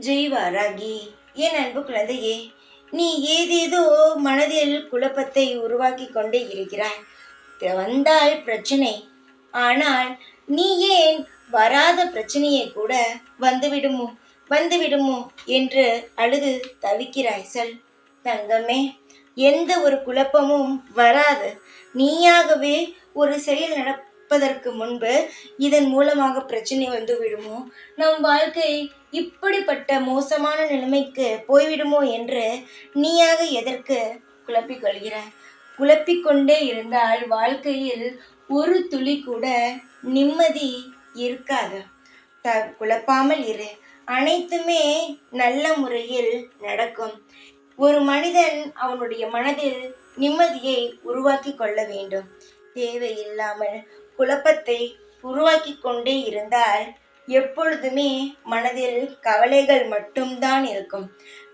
ஜெய்வாராகி, என் அன்பு குழந்தையே, நீ ஏதேதோ மனதில் குழப்பத்தை உருவாக்கி கொண்டே இருக்கிறாய். வந்தால் பிரச்சனை, ஆனால் நீ ஏன் வராத பிரச்சனையை கூட வந்துவிடுமோ வந்துவிடுமோ என்று அழுது தவிக்கிறாய். சொல் தங்கமே, எந்த ஒரு குழப்பமும் வராது. நீயாகவே ஒரு செயல் நடப்பதற்கு முன்பு இதன் மூலமாக பிரச்சனை வந்து விடுமோ, நம் வாழ்க்கை இப்படிப்பட்ட மோசமான நிலைமைக்கு போய்விடுமோ என்று நீயாக எதற்கு குழப்பிக்கொள்கிறாய்? குழப்பிக்கொண்டே இருந்தால் வாழ்க்கையில் ஒரு துளி கூட நிம்மதி இருக்காது. குழப்பாமல் இரு, அனைத்துமே நல்ல முறையில் நடக்கும். ஒரு மனிதன் அவனுடைய மனதில் நிம்மதியை உருவாக்கி கொள்ள வேண்டும். தேவையில்லாமல் குழப்பத்தை உருவாக்கி கொண்டே இருந்தால் எப்பொழுதுமே மனதில் கவலைகள் மட்டும்தான் இருக்கும்.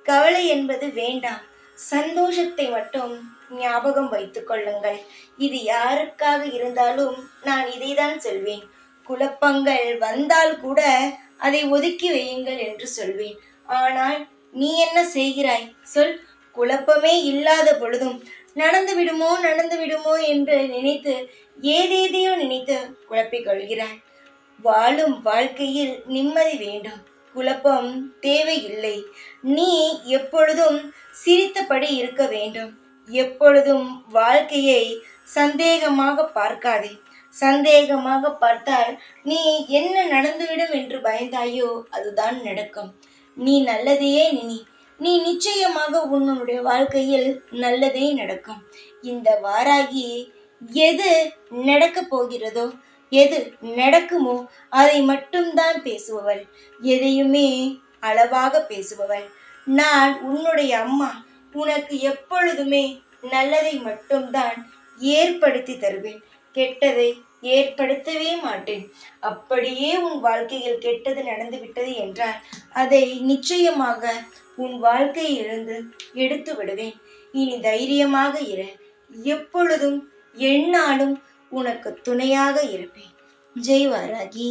கவலை என்பது வேண்டாம், சந்தோஷத்தை மட்டும் ஞாபகம் வைத்துக் கொள்ளுங்கள். இது யாருக்காக இருந்தாலும் நான் இதைதான் சொல்வேன். குழப்பங்கள் வந்தால் கூட அதை ஒதுக்கி வையுங்கள் என்று சொல்வேன். ஆனால் நீ என்ன செய்கிறாய் சொல்? குழப்பமே இல்லாத பொழுதும் நடந்து விடுமோ என்று நினைத்து ஏதேதையோ நினைத்து குழப்பிக்கொள்கிறாய். வாழும் வாழ்க்கையில் நிம்மதி வேண்டும், குழப்பம் தேவையில்லை. நீ எப்பொழுதும் சிரித்தபடி இருக்க வேண்டும். எப்பொழுதும் வாழ்க்கையை சந்தேகமாக பார்க்காதே. சந்தேகமாக பார்த்தால் நீ என்ன நடந்துவிடும் என்று பயந்தாயோ அதுதான் நடக்கும். நீ நல்லதையே நினை. நீ நிச்சயமாக உன்னுடைய வாழ்க்கையில் நல்லதே நடக்கும். இந்த வாராகி எது நடக்கப் போகிறதோ, எது நடக்குமோ அதை மட்டும்தான் பேசுபவள். எதையுமே அளவாக பேசுபவள். நான் உன்னுடைய அம்மா. உனக்கு எப்பொழுதுமே நல்லதை மட்டும்தான் ஏற்படுத்தி தருவேன். கெட்டதை ஏற்படுத்தவே மாட்டேன். அப்படியே உன் வாழ்க்கையில் கெட்டது நடந்துவிட்டது என்றால் அதை நிச்சயமாக உன் வாழ்க்கையிலிருந்து எடுத்து விடுவேன். இனி தைரியமாக இரு. எப்பொழுதும் எந்நாளும் உனக்கு துணையாக இருப்பேன். ஜெய்வாராகி.